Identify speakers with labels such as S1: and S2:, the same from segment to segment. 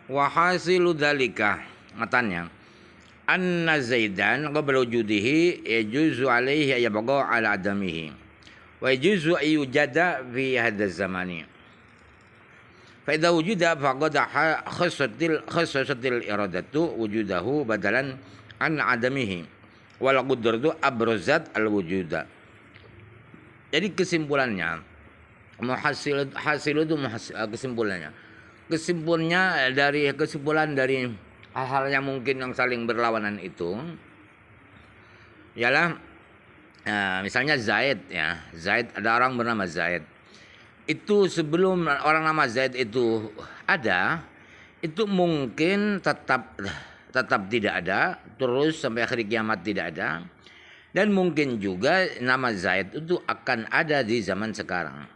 S1: Wa hasilu dzalika matanya anna zaidan qabla wujudihi yajuzu alaihi yabqa ala adamihi wa yajuzu ayujada fi hadha zamani fa idza wujida faqad khassatil iradatu wujudahu badalan an adamihi wal qudratu abrazat al wujuda. Jadi kesimpulannya hasil itu kesimpulannya dari kesimpulan dari hal-hal yang mungkin yang saling berlawanan itu ialah misalnya Zaid ya. Zaid, ada orang bernama Zaid. Itu sebelum orang nama Zaid itu ada, itu mungkin tetap tidak ada, terus sampai akhir kiamat tidak ada. Dan mungkin juga nama Zaid itu akan ada di zaman sekarang.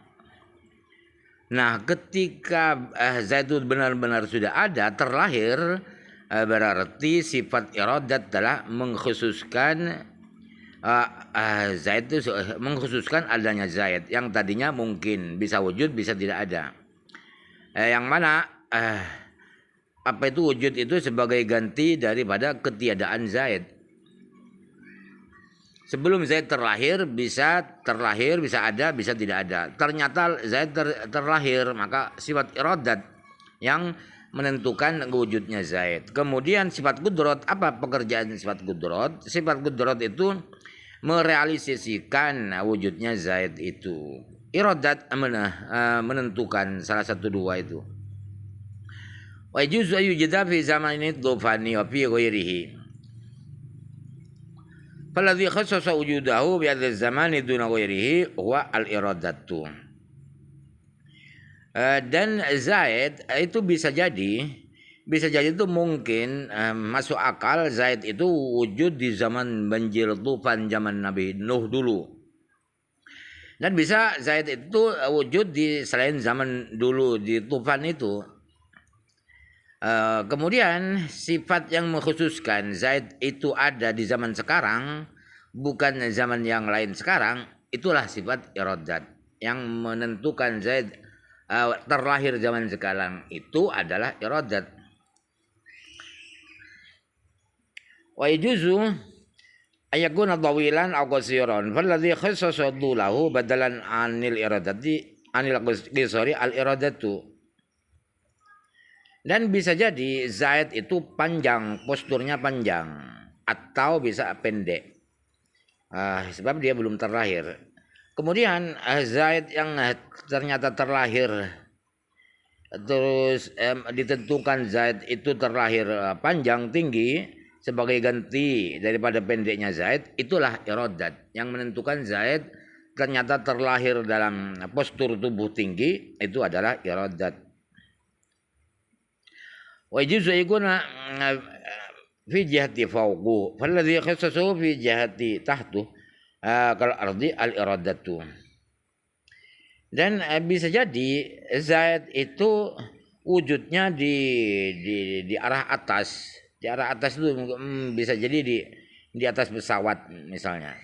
S1: Nah, ketika Zaid itu benar-benar sudah ada, terlahir, berarti sifat iradat telah mengkhususkan Zaid itu mengkhususkan adanya Zaid yang tadinya mungkin bisa wujud bisa tidak ada. Yang mana apa itu wujud itu sebagai ganti daripada ketiadaan Zaid. Sebelum Zaid terlahir bisa ada, bisa tidak ada. Ternyata Zaid terlahir, maka sifat iradat yang menentukan wujudnya Zaid. Kemudian sifat qudrat, apa pekerjaan sifat qudrat? Sifat qudrat itu merealisasikan wujudnya Zaid itu. Iradat menentukan salah satu dua itu. Wa yajuzu yujada fi zamani dhufani wa fi ghairihi. Faladhi khassasa wujudahu bi hadzal zamani duna ghairihi huwa al-iradatu. Dan Zaid itu bisa jadi itu mungkin masuk akal Zaid itu wujud di zaman banjir tufan zaman Nabi Nuh dulu. Dan bisa Zaid itu wujud di selain zaman dulu di tufan itu. Kemudian sifat yang mengkhususkan Zaid itu ada di zaman sekarang, bukan zaman yang lain sekarang, itulah sifat iradat yang menentukan Zaid terlahir zaman sekarang itu adalah iradat. Wa yajuzu ayakuna tawilan aw qasiran falladhi khassasa dulahu badalan anil iradati anil qisari al iradatu. Dan bisa jadi Zaid itu panjang, posturnya panjang, atau bisa pendek, sebab dia belum terlahir. Kemudian Zaid yang ternyata terlahir, terus ditentukan Zaid itu terlahir panjang tinggi sebagai ganti daripada pendeknya Zaid, itulah iradat yang menentukan Zaid ternyata terlahir dalam postur tubuh tinggi, itu adalah iradat. Wa yajuzu yakuna fi jihati fawqu falladhi khassasahu fi jihati tahtu kal ardi al iradatu. Dan bisa jadi Zaid itu wujudnya di arah atas. Di arah atas itu bisa jadi di atas pesawat misalnya.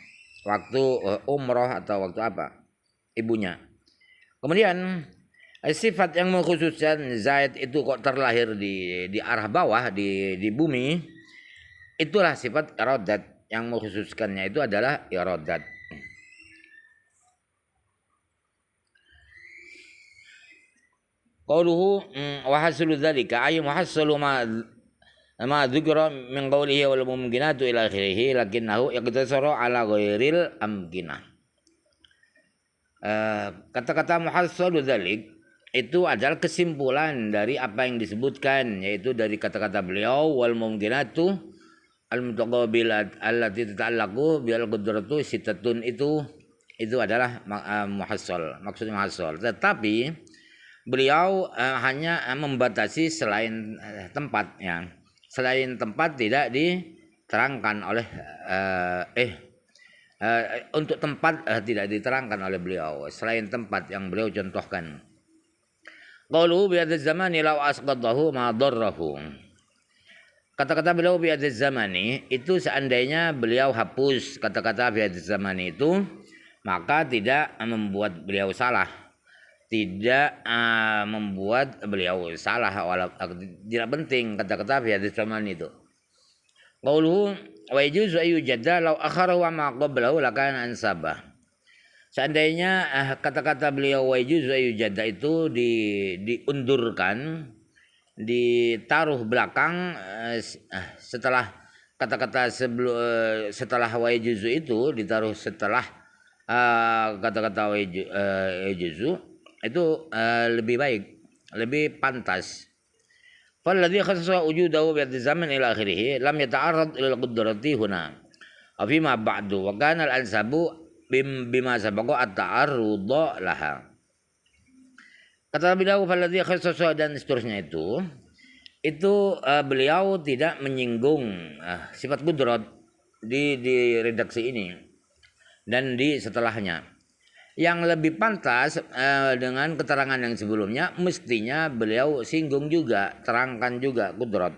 S1: Waktu umroh atau waktu apa? Ibunya. Kemudian sifat yang mengkhususkan Zaid itu kok terlahir di arah bawah di bumi, itulah sifat iradat yang mengkhususkannya itu adalah iradat. Qauluhu wa hasilu dzalika ay muhassalu ma dzikra min qawlihi wal mumkinatu ila akhirih lakinnahu yaqtasaru ala ghairil amkinah. Kata-kata muhassalu dzalik itu adalah kesimpulan dari apa yang disebutkan, yaitu dari kata-kata beliau wal mumkinatu al mutaqabilat allati tata'allaqu bil qudratu sitatun, itu adalah muhassal, maksudnya muhassal. Tetapi beliau hanya membatasi selain tempatnya. Selain tempat tidak diterangkan oleh untuk tempat tidak diterangkan oleh beliau, selain tempat yang beliau contohkan. Qalu bi hadzal zamani law asqadahu ma darrahu. Kata-kata beliau bi hadzal zamani itu seandainya beliau hapus kata-kata bi hadzal zamani itu, maka tidak membuat beliau salah. tidak membuat beliau salah, tidak penting kata-kata fi hadis Salman itu. Qauluhu wa yajuzu ayu jadda law akhara wa ma qablahu lakana ansabah. Seandainya kata-kata beliau wa yajuzu ayu jadda itu diundurkan, ditaruh belakang setelah kata-kata setelah wa yajuzu itu ditaruh setelah kata-kata wa yajuzu itu lebih baik, lebih pantas. Falladhi khassa wujudahu bi zaman ila akhirih lam yata'arrad ila al-qudrati huna. Fi ma ba'du wa kana al-ansabu bima sabaqa at-ta'arrud laha. Kata beliau falladhi khassa dan seterusnya itu beliau tidak menyinggung sifat qudrat di redaksi ini dan di setelahnya. Yang lebih pantas dengan keterangan yang sebelumnya mestinya beliau singgung juga, terangkan juga qudrat.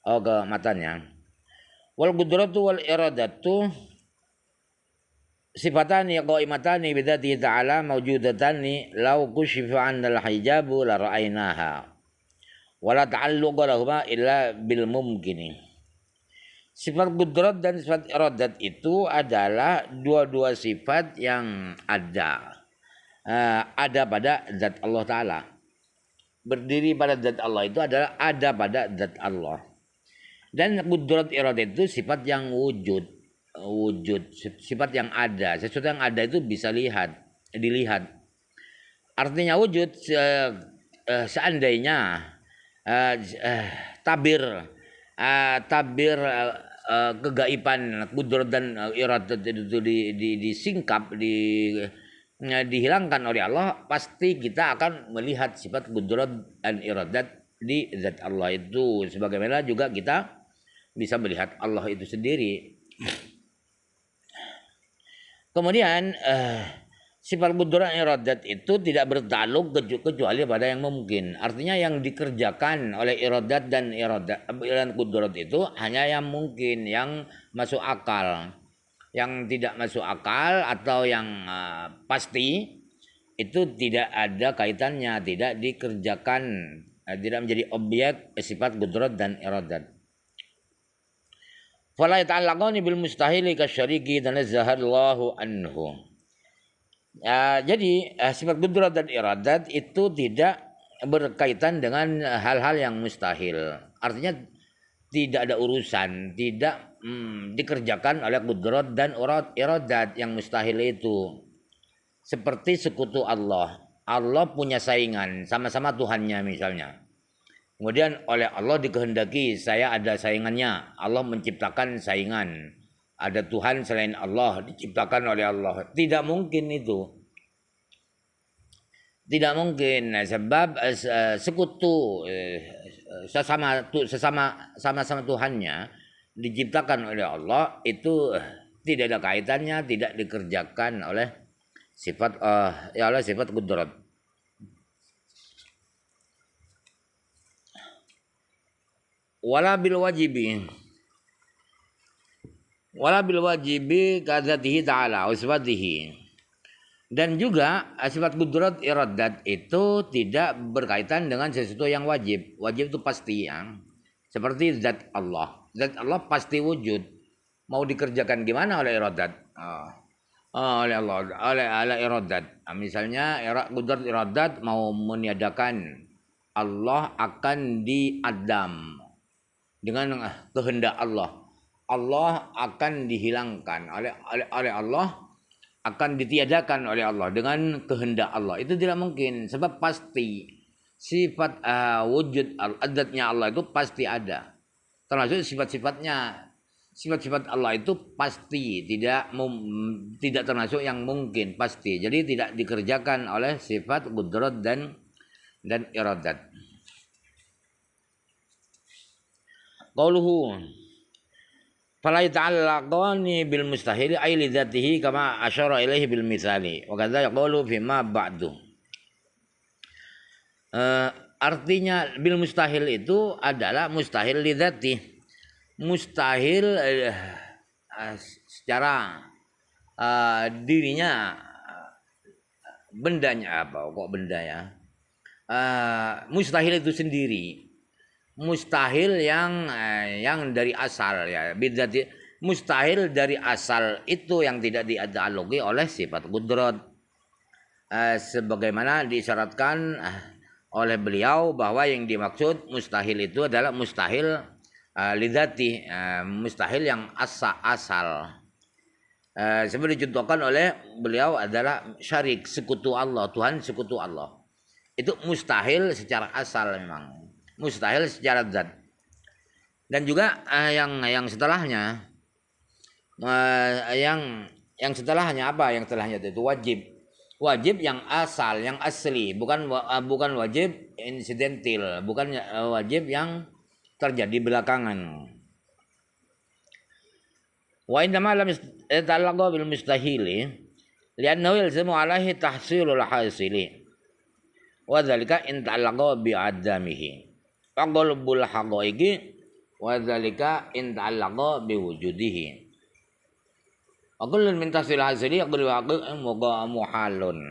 S1: Ke matanya. Wal qudratu wal iradatu sifatani qaimatani bidzatihi ta'ala mawjudatani law kushifa 'anna al-hijabu la ra'aynaha wa la ta'alluqa lahuma illa bil mumkini. Sifat qudrat dan sifat iradat itu adalah dua-dua sifat yang ada pada zat Allah Ta'ala. Berdiri pada zat Allah itu adalah ada pada zat Allah. Dan qudrat iradat itu sifat yang wujud, sifat yang ada. Sesuatu yang ada itu bisa dilihat. Artinya wujud seandainya tabir kegaiban qudrat dan iradat itu disingkap, dihilangkan oleh Allah, pasti kita akan melihat sifat qudrat dan iradat di zat Allah itu, sebagaimana juga kita bisa melihat Allah itu sendiri. Kemudian sifat qudrat dan iradat itu tidak bertakluk kecuali pada yang mungkin. Artinya yang dikerjakan oleh iradat dan qudrat itu hanya yang mungkin, yang masuk akal. Yang tidak masuk akal atau yang pasti itu tidak ada kaitannya, tidak dikerjakan, tidak menjadi objek sifat qudrat dan iradat. Fala yata'allaqani bil mustahili kasyariki tanazzahallahu anhu. Jadi sifat qudrat dan iradat itu tidak berkaitan dengan hal-hal yang mustahil. Artinya tidak ada urusan, tidak dikerjakan oleh qudrat dan iradat yang mustahil itu. Seperti sekutu Allah. Allah punya saingan, sama-sama Tuhannya misalnya. Kemudian oleh Allah dikehendaki saya ada saingannya. Allah menciptakan saingan. Ada Tuhan selain Allah, diciptakan oleh Allah. Tidak mungkin itu. Tidak mungkin, sebab sekutu sama-sama Tuhannya diciptakan oleh Allah itu tidak ada kaitannya, tidak dikerjakan oleh sifat qudrat. Wala bil wajibi kadzatihi ta'ala uswatihi. Dan juga sifat qudrat iradat itu tidak berkaitan dengan sesuatu yang wajib. Wajib itu pasti yang seperti zat Allah. Zat Allah pasti wujud. Mau dikerjakan gimana oleh iradat? Oleh Allah, oleh iradat. Misalnya qudrat iradat mau meniadakan Allah akan diadam dengan kehendak Allah. Allah akan dihilangkan oleh Allah, akan ditiadakan oleh Allah dengan kehendak Allah. Itu tidak mungkin, sebab pasti sifat wujud adatnya Allah itu pasti ada. Termasuk sifat-sifatnya. Sifat-sifat Allah itu pasti, tidak termasuk yang mungkin, pasti. Jadi tidak dikerjakan oleh sifat qudrat dan iradat. Qauluhu fala yata'allaqani bil mustahil ay li dzatihi kama asyara ilaihi bil misali wa kadza yaqulu fi ma ba'du. Artinya bil mustahil itu adalah mustahil li dzati. Mustahil secara dirinya bendanya apa kok benda ya, mustahil itu sendiri, mustahil yang dari asal ya, bidati mustahil dari asal itu yang tidak diadalogi oleh sifat qudrat, sebagaimana diisyaratkan oleh beliau bahwa yang dimaksud mustahil itu adalah mustahil lidati, mustahil yang asal. Seperti dicontohkan oleh beliau adalah syarik, sekutu Allah, Tuhan sekutu Allah. Itu mustahil secara asal memang, mustahil secara zat. Dan juga yang setelahnya, yang setelahnya apa? Yang setelahnya itu wajib. Wajib yang asal, yang asli, bukan wajib insidental, bukan wajib yang terjadi belakangan. Wa indama lam yata'allaqu bil mustahili li'annahu yalzamu alaihi tahsilul hasili wa dzalika in ta'allaqu bi adamihi wa qalbul haqaiqi wa dzalika in ta'allaqu bi wujudihi wa kullun min tahsil hasili yaqulu muhalun.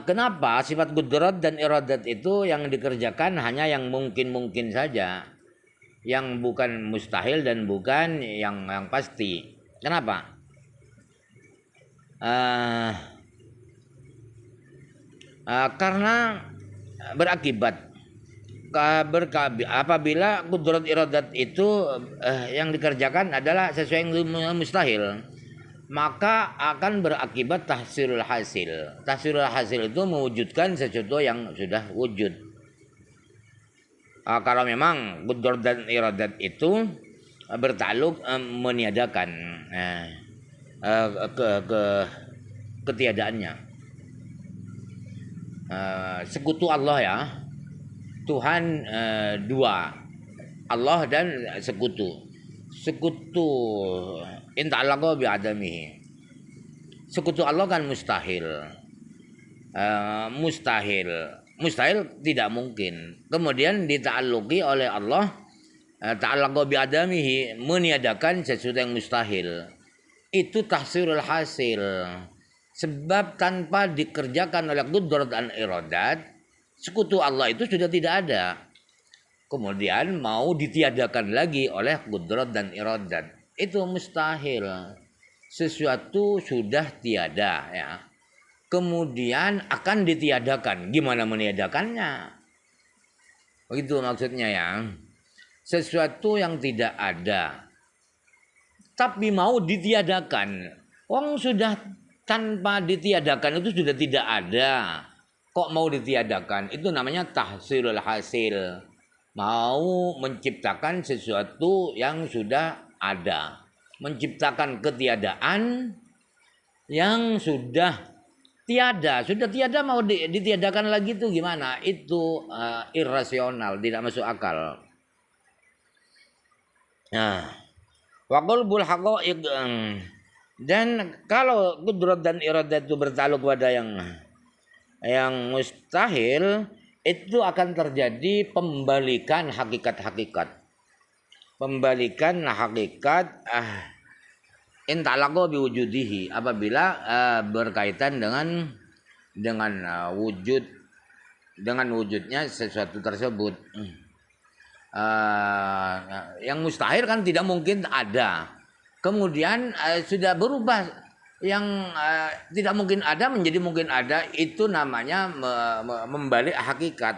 S1: Kenapa sifat qudrat dan iradat itu yang dikerjakan hanya yang mungkin-mungkin saja, yang bukan mustahil dan bukan yang pasti? Kenapa? Karena berakibat apabila qudrat iradat itu yang dikerjakan adalah sesuai yang mustahil, maka akan berakibat tahsilul hasil. Tahsilul hasil itu mewujudkan sesuatu yang sudah wujud. Kalau memang qudrat dan iradat itu bertakluk meniadakan ketiadaannya. Sekutu Allah ya, Tuhan dua, Allah dan sekutu. Sekutu inta'allaqu bi'adamihi. Sekutu Allah kan mustahil. Mustahil tidak mungkin. Kemudian dita'alluqi oleh Allah, ta'allaqu bi'adamihi, meniadakan sesuatu yang mustahil. Itu tahsilul hasil. Sebab tanpa dikerjakan oleh qudrat dan iradat, sekutu Allah itu sudah tidak ada. Kemudian mau ditiadakan lagi oleh qudrat dan iradat, itu mustahil. Sesuatu sudah tiada ya, kemudian akan ditiadakan. Gimana meniadakannya? Begitu maksudnya ya. Sesuatu yang tidak ada tapi mau ditiadakan. Wong sudah tanpa ditiadakan itu sudah tidak ada, kok mau ditiadakan? Itu namanya tahsilul hasil. Mau menciptakan sesuatu yang sudah ada, menciptakan ketiadaan yang sudah tiada mau ditiadakan lagi itu gimana? Itu irasional, tidak masuk akal. Nah, wa qalbul haqaiq, dan kalau qudrat dan iradat itu bertakluk pada yang mustahil, itu akan terjadi pembalikan hakikat-hakikat. Pembalikan hakikat inta'allaqu biwujudihi, apabila berkaitan dengan wujud, dengan wujudnya sesuatu tersebut. Yang mustahil kan tidak mungkin ada. Kemudian sudah berubah, yang tidak mungkin ada menjadi mungkin ada, itu namanya membalik hakikat.